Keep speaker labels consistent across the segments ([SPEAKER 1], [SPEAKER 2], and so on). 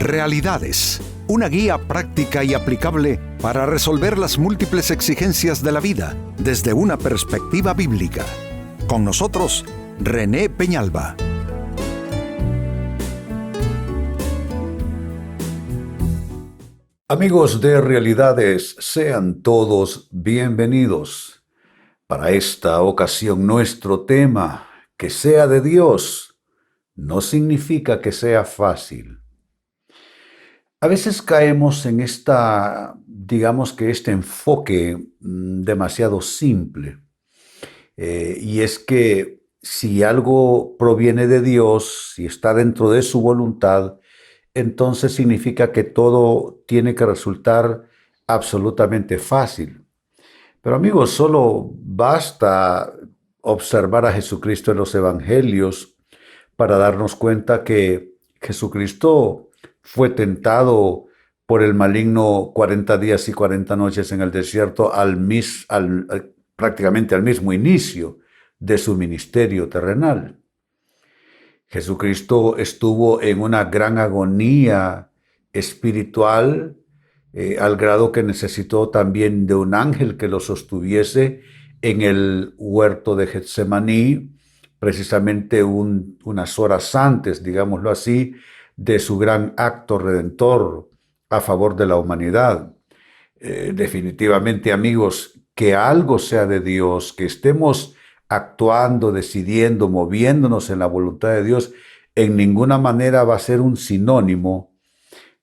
[SPEAKER 1] Realidades, una guía práctica y aplicable para resolver las múltiples exigencias de la vida desde una perspectiva bíblica. Con nosotros, René Peñalba.
[SPEAKER 2] Amigos de Realidades, sean todos bienvenidos. Para esta ocasión, nuestro tema, que sea de Dios, no significa que sea fácil. A veces caemos en este enfoque demasiado simple. Y es que si algo proviene de Dios, si está dentro de su voluntad, entonces significa que todo tiene que resultar absolutamente fácil. Pero amigos, solo basta observar a Jesucristo en los Evangelios para darnos cuenta que Jesucristo fue tentado por el maligno 40 días y 40 noches en el desierto prácticamente al mismo inicio de su ministerio terrenal. Jesucristo estuvo en una gran agonía espiritual, al grado que necesitó también de un ángel que lo sostuviese en el huerto de Getsemaní, precisamente unas horas antes, digámoslo así, de su gran acto redentor a favor de la humanidad. Definitivamente, amigos, que algo sea de Dios, que estemos actuando, decidiendo, moviéndonos en la voluntad de Dios, en ninguna manera va a ser un sinónimo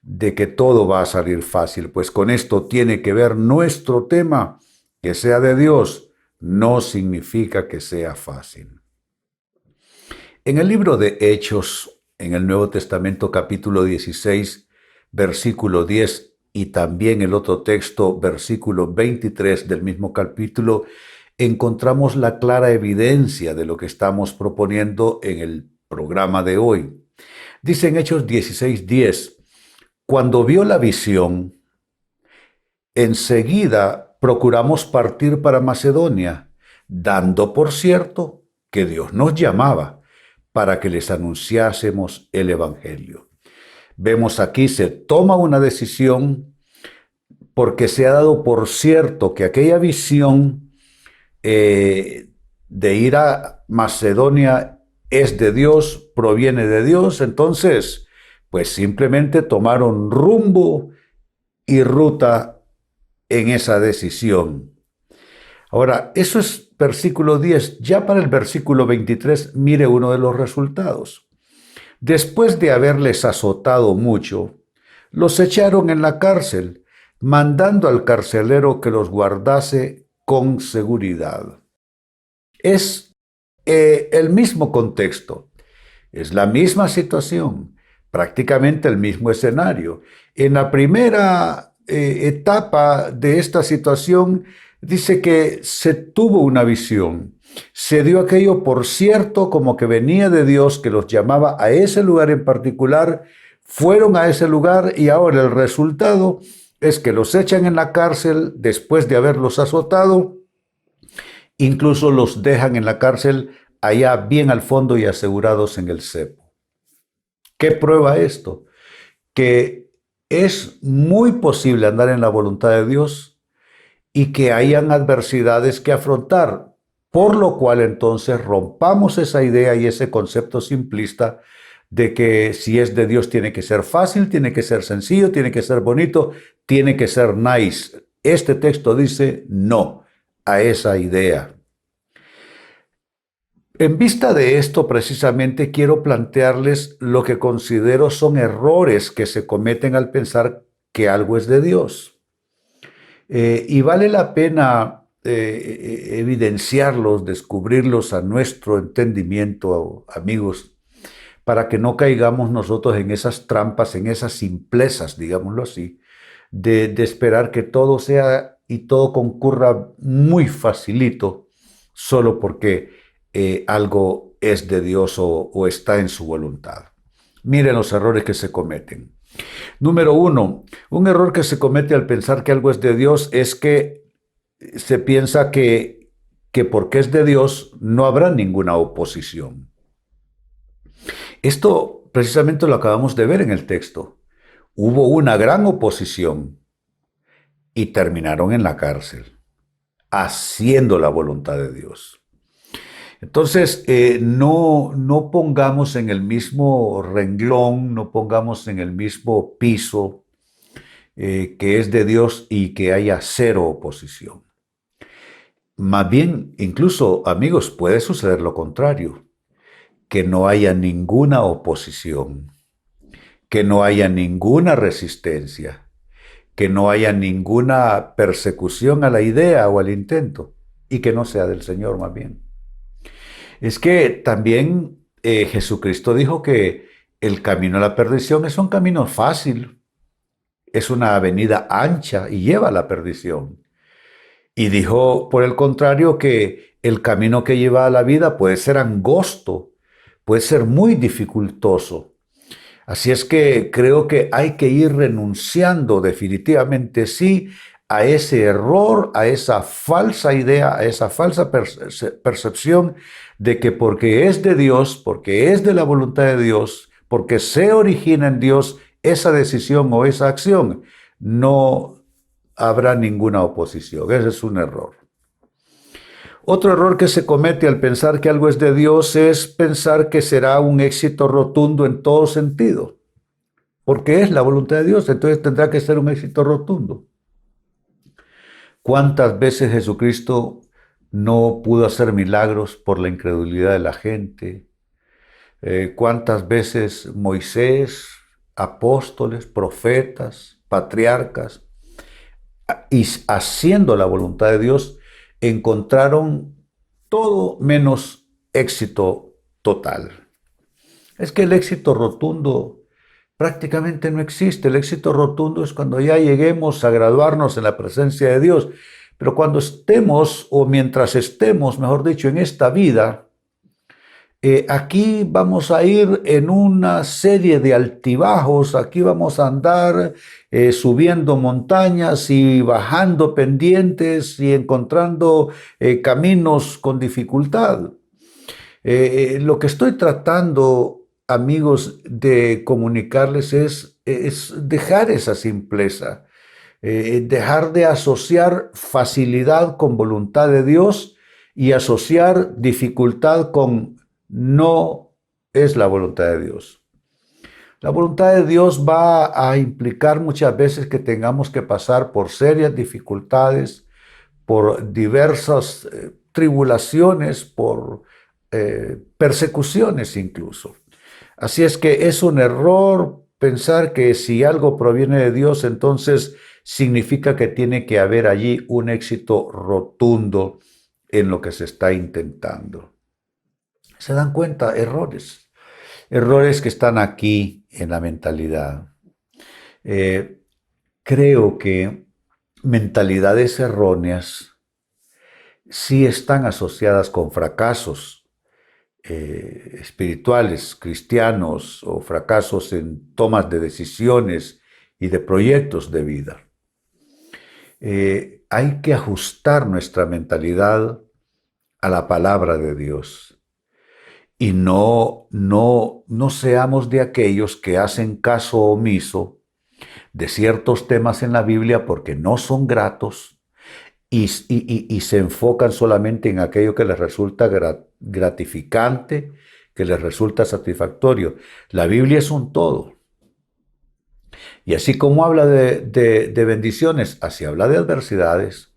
[SPEAKER 2] de que todo va a salir fácil. Pues con esto tiene que ver nuestro tema, que sea de Dios, no significa que sea fácil. En el libro de Hechos, en el Nuevo Testamento, capítulo 16, versículo 10, y también el otro texto, versículo 23 del mismo capítulo, encontramos la clara evidencia de lo que estamos proponiendo en el programa de hoy. Dice en Hechos 16:10, cuando vio la visión, enseguida procuramos partir para Macedonia, dando por cierto que Dios nos llamaba para que les anunciásemos el Evangelio. Vemos aquí, se toma una decisión porque se ha dado por cierto que aquella visión de ir a Macedonia es de Dios, proviene de Dios. Entonces, pues simplemente tomaron rumbo y ruta en esa decisión. Ahora, eso es versículo 10. Ya para el versículo 23, mire uno de los resultados. Después de haberles azotado mucho, los echaron en la cárcel, mandando al carcelero que los guardase con seguridad. Es el mismo contexto, es la misma situación, prácticamente el mismo escenario. En la primera etapa de esta situación dice que se tuvo una visión, se dio aquello por cierto como que venía de Dios, que los llamaba a ese lugar en particular, fueron a ese lugar y ahora el resultado es que los echan en la cárcel después de haberlos azotado, incluso los dejan en la cárcel allá bien al fondo y asegurados en el cepo. ¿Qué prueba esto? Que es muy posible andar en la voluntad de Dios y que hayan adversidades que afrontar, por lo cual entonces rompamos esa idea y ese concepto simplista de que si es de Dios tiene que ser fácil, tiene que ser sencillo, tiene que ser bonito, tiene que ser nice. Este texto dice no a esa idea. En vista de esto, precisamente quiero plantearles lo que considero son errores que se cometen al pensar que algo es de Dios. Y vale la pena evidenciarlos, descubrirlos a nuestro entendimiento, amigos, para que no caigamos nosotros en esas trampas, en esas simplezas, digámoslo así, de esperar que todo sea y todo concurra muy facilito, solo porque algo es de Dios o está en su voluntad. Miren los errores que se cometen. Número 1, un error que se comete al pensar que algo es de Dios es que se piensa que porque es de Dios no habrá ninguna oposición. Esto precisamente lo acabamos de ver en el texto. hubo una gran oposición y terminaron en la cárcel, haciendo la voluntad de Dios. Entonces, no pongamos en el mismo renglón, no pongamos en el mismo piso que es de Dios y que haya cero oposición. Más bien, incluso, amigos, puede suceder lo contrario, que no haya ninguna oposición, que no haya ninguna resistencia, que no haya ninguna persecución a la idea o al intento, y que no sea del Señor más bien. Es que también Jesucristo dijo que el camino a la perdición es un camino fácil, es una avenida ancha y lleva a la perdición. Y dijo, por el contrario, que el camino que lleva a la vida puede ser angosto, puede ser muy dificultoso. Así es que creo que hay que ir renunciando definitivamente, sí, a ese error, a esa falsa idea, a esa falsa percepción de que porque es de Dios, porque es de la voluntad de Dios, porque se origina en Dios esa decisión o esa acción, no habrá ninguna oposición. Ese es un error. Otro error que se comete al pensar que algo es de Dios es pensar que será un éxito rotundo en todo sentido. Porque es la voluntad de Dios, entonces tendrá que ser un éxito rotundo. ¿Cuántas veces Jesucristo no pudo hacer milagros por la incredulidad de la gente? ¿Cuántas veces Moisés, apóstoles, profetas, patriarcas, y haciendo la voluntad de Dios, encontraron todo menos éxito total? Es que el éxito rotundo prácticamente no existe. El éxito rotundo es cuando ya lleguemos a graduarnos en la presencia de Dios. Pero cuando estemos, o mientras estemos, mejor dicho, en esta vida, aquí vamos a ir en una serie de altibajos, aquí vamos a andar subiendo montañas y bajando pendientes y encontrando caminos con dificultad. Lo que estoy tratando, amigos, de comunicarles es dejar esa simpleza, dejar de asociar facilidad con voluntad de Dios y asociar dificultad con no es la voluntad de Dios. La voluntad de Dios va a implicar muchas veces que tengamos que pasar por serias dificultades, por diversas tribulaciones, por persecuciones incluso. Así es que es un error pensar que si algo proviene de Dios, entonces significa que tiene que haber allí un éxito rotundo en lo que se está intentando. ¿Se dan cuenta? Errores que están aquí en la mentalidad. Creo que mentalidades erróneas sí están asociadas con fracasos espirituales, cristianos, o fracasos en tomas de decisiones y de proyectos de vida. Hay que ajustar nuestra mentalidad a la palabra de Dios y no seamos de aquellos que hacen caso omiso de ciertos temas en la Biblia porque no son gratos y se enfocan solamente en aquello que les resulta gratificante, que les resulta satisfactorio. La Biblia es un todo. Y así como habla de bendiciones, así habla de adversidades.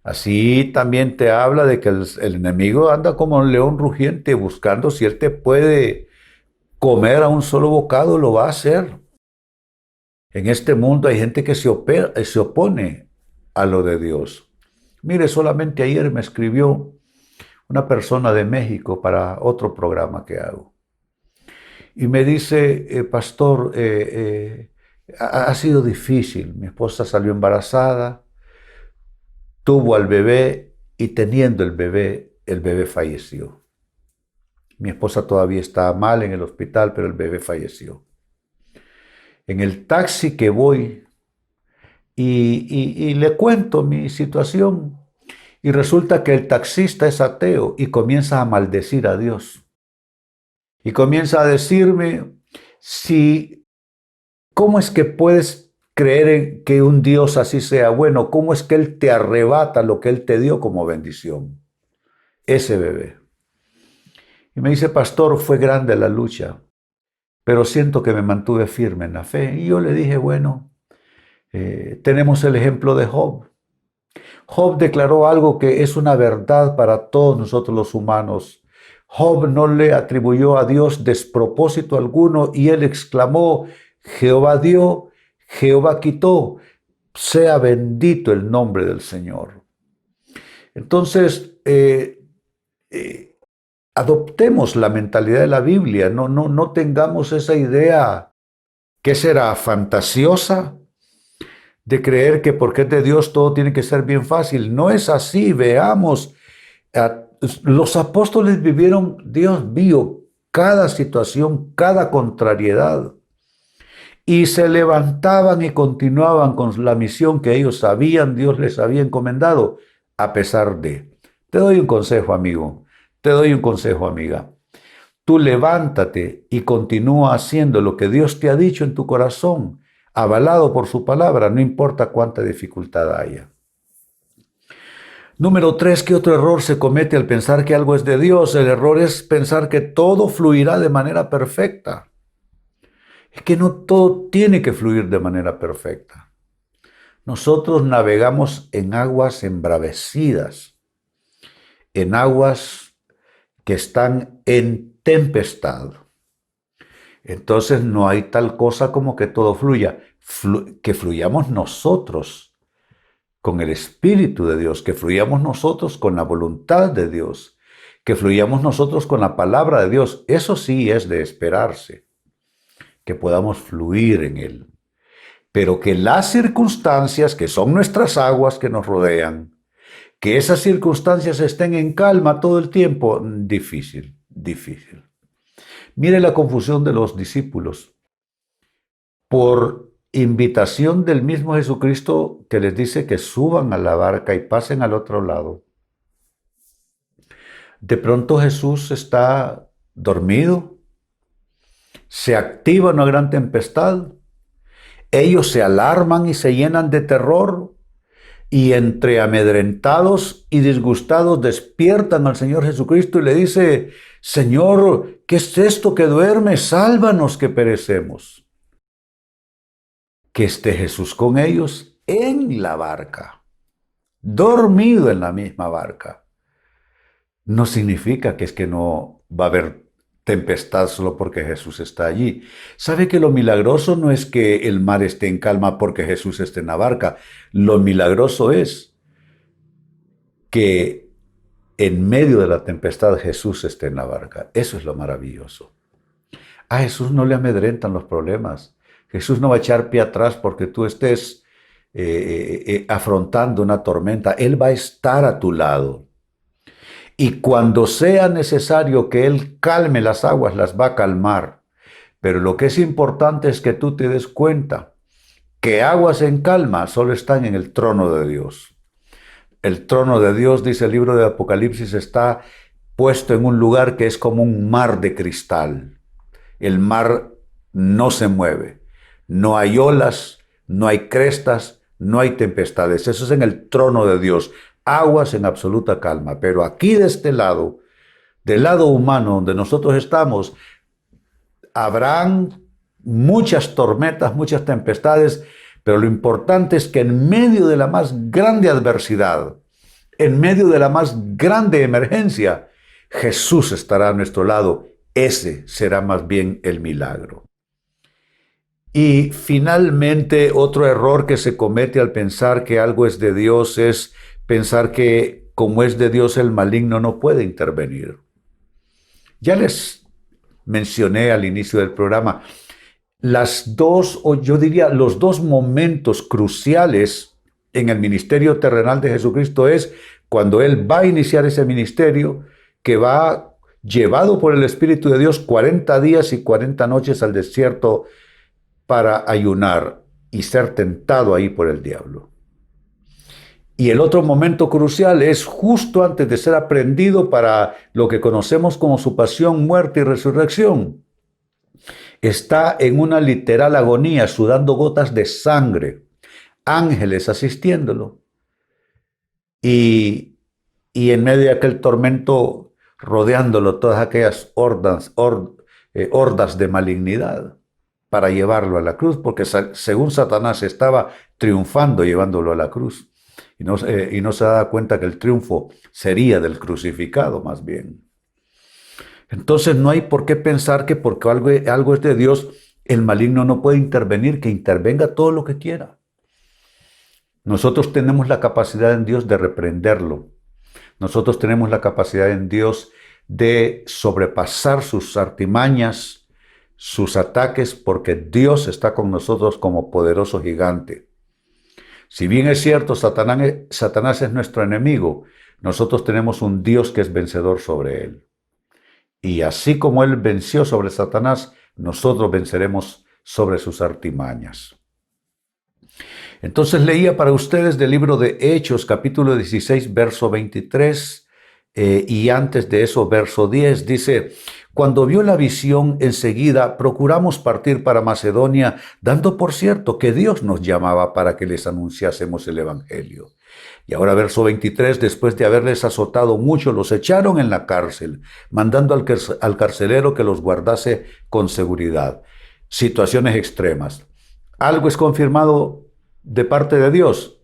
[SPEAKER 2] Así también te habla de que el enemigo anda como un león rugiente buscando si él te puede comer a un solo bocado, lo va a hacer. En este mundo hay gente que se opone a lo de Dios. Mire, solamente ayer me escribió una persona de México para otro programa que hago. Y me dice, pastor, ha sido difícil. Mi esposa salió embarazada, tuvo al bebé y teniendo el bebé falleció. Mi esposa todavía está mal en el hospital, pero el bebé falleció. En el taxi que voy y le cuento mi situación y resulta que el taxista es ateo y comienza a maldecir a Dios. Y comienza a decirme, si ¿Cómo es que puedes creer en que un Dios así sea bueno? ¿Cómo es que Él te arrebata lo que Él te dio como bendición? Ese bebé. Y me dice, pastor, fue grande la lucha, pero siento que me mantuve firme en la fe. Y yo le dije, bueno, tenemos el ejemplo de Job. Job declaró algo que es una verdad para todos nosotros los humanos. Job no le atribuyó a Dios despropósito alguno y él exclamó, Jehová dio, Jehová quitó, sea bendito el nombre del Señor. Entonces, adoptemos la mentalidad de la Biblia, no tengamos esa idea que será fantasiosa de creer que porque es de Dios todo tiene que ser bien fácil. No es así, veamos. Los apóstoles vivieron, Dios vio cada situación, cada contrariedad. Y se levantaban y continuaban con la misión que ellos sabían, Dios les había encomendado, a pesar de. Te doy un consejo, amigo. Te doy un consejo, amiga. Tú levántate y continúa haciendo lo que Dios te ha dicho en tu corazón, avalado por su palabra, no importa cuánta dificultad haya. Número 3, ¿qué otro error se comete al pensar que algo es de Dios? El error es pensar que todo fluirá de manera perfecta. Es que no todo tiene que fluir de manera perfecta. Nosotros navegamos en aguas embravecidas, en aguas que están en tempestad. Entonces no hay tal cosa como que todo fluya, que fluyamos nosotros con el Espíritu de Dios, que fluyamos nosotros con la voluntad de Dios, que fluyamos nosotros con la palabra de Dios. Eso sí es de esperarse, que podamos fluir en Él. Pero que las circunstancias, que son nuestras aguas que nos rodean, que esas circunstancias estén en calma todo el tiempo, difícil. Mire la confusión de los discípulos. Por invitación del mismo Jesucristo que les dice que suban a la barca y pasen al otro lado. De pronto Jesús está dormido, se activa una gran tempestad, ellos se alarman y se llenan de terror y entre amedrentados y disgustados despiertan al Señor Jesucristo y le dice, Señor, ¿qué es esto que duerme? Sálvanos que perecemos. Que esté Jesús con ellos en la barca, dormido en la misma barca, no significa que es que no va a haber tempestad solo porque Jesús está allí. ¿Sabe que lo milagroso no es que el mar esté en calma porque Jesús esté en la barca? Lo milagroso es que en medio de la tempestad Jesús esté en la barca. Eso es lo maravilloso. A Jesús no le amedrentan los problemas. Jesús no va a echar pie atrás porque tú estés afrontando una tormenta. Él va a estar a tu lado. Y cuando sea necesario que Él calme las aguas, las va a calmar. Pero lo que es importante es que tú te des cuenta que aguas en calma solo están en el trono de Dios. El trono de Dios, dice el libro de Apocalipsis, está puesto en un lugar que es como un mar de cristal. El mar no se mueve. No hay olas, no hay crestas, no hay tempestades. Eso es en el trono de Dios. Aguas en absoluta calma. Pero aquí de este lado, del lado humano donde nosotros estamos, habrán muchas tormentas, muchas tempestades, pero lo importante es que en medio de la más grande adversidad, en medio de la más grande emergencia, Jesús estará a nuestro lado. Ese será más bien el milagro. Y finalmente, otro error que se comete al pensar que algo es de Dios es pensar que como es de Dios el maligno no puede intervenir. Ya les mencioné al inicio del programa los dos momentos cruciales en el ministerio terrenal de Jesucristo es cuando Él va a iniciar ese ministerio que va llevado por el Espíritu de Dios 40 días y 40 noches al desierto para ayunar y ser tentado ahí por el diablo. Y el otro momento crucial es justo antes de ser aprehendido para lo que conocemos como su pasión, muerte y resurrección. Está en una literal agonía, sudando gotas de sangre, ángeles asistiéndolo. Y en medio de aquel tormento, rodeándolo todas aquellas hordas de malignidad para llevarlo a la cruz, porque según Satanás estaba triunfando llevándolo a la cruz. Y no se da cuenta que el triunfo sería del crucificado más bien. Entonces no hay por qué pensar que porque algo es de Dios, el maligno no puede intervenir, que intervenga todo lo que quiera. Nosotros tenemos la capacidad en Dios de reprenderlo. Nosotros tenemos la capacidad en Dios de sobrepasar sus artimañas, sus ataques, porque Dios está con nosotros como poderoso gigante. Si bien es cierto, Satanás es nuestro enemigo, nosotros tenemos un Dios que es vencedor sobre él. Y así como él venció sobre Satanás, nosotros venceremos sobre sus artimañas. Entonces leía para ustedes del libro de Hechos, capítulo 16, verso 23, y antes de eso, verso 10, dice: cuando vio la visión, enseguida procuramos partir para Macedonia, dando por cierto que Dios nos llamaba para que les anunciásemos el evangelio. Y ahora verso 23, después de haberles azotado mucho, los echaron en la cárcel, mandando al carcelero que los guardase con seguridad. Situaciones extremas. Algo es confirmado de parte de Dios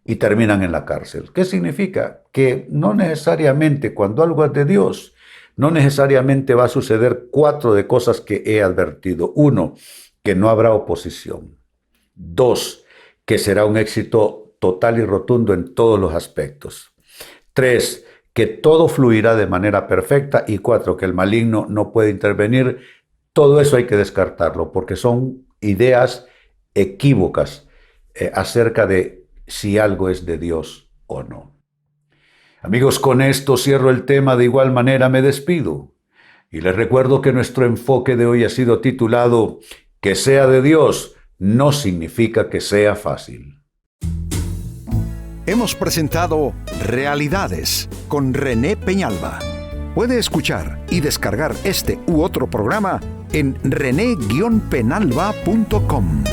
[SPEAKER 2] y terminan en la cárcel. ¿Qué significa? Que no necesariamente cuando algo es de Dios, no necesariamente va a suceder 4 de cosas que he advertido. 1, que no habrá oposición. 2, que será un éxito total y rotundo en todos los aspectos. 3, que todo fluirá de manera perfecta. Y 4, que el maligno no puede intervenir. Todo eso hay que descartarlo porque son ideas equívocas acerca de si algo es de Dios o no. Amigos, con esto cierro el tema. De igual manera me despido y les recuerdo que nuestro enfoque de hoy ha sido titulado Que sea de Dios no significa que sea fácil.
[SPEAKER 1] Hemos presentado Realidades con René Peñalba. Puede escuchar y descargar este u otro programa en rene-penalba.com.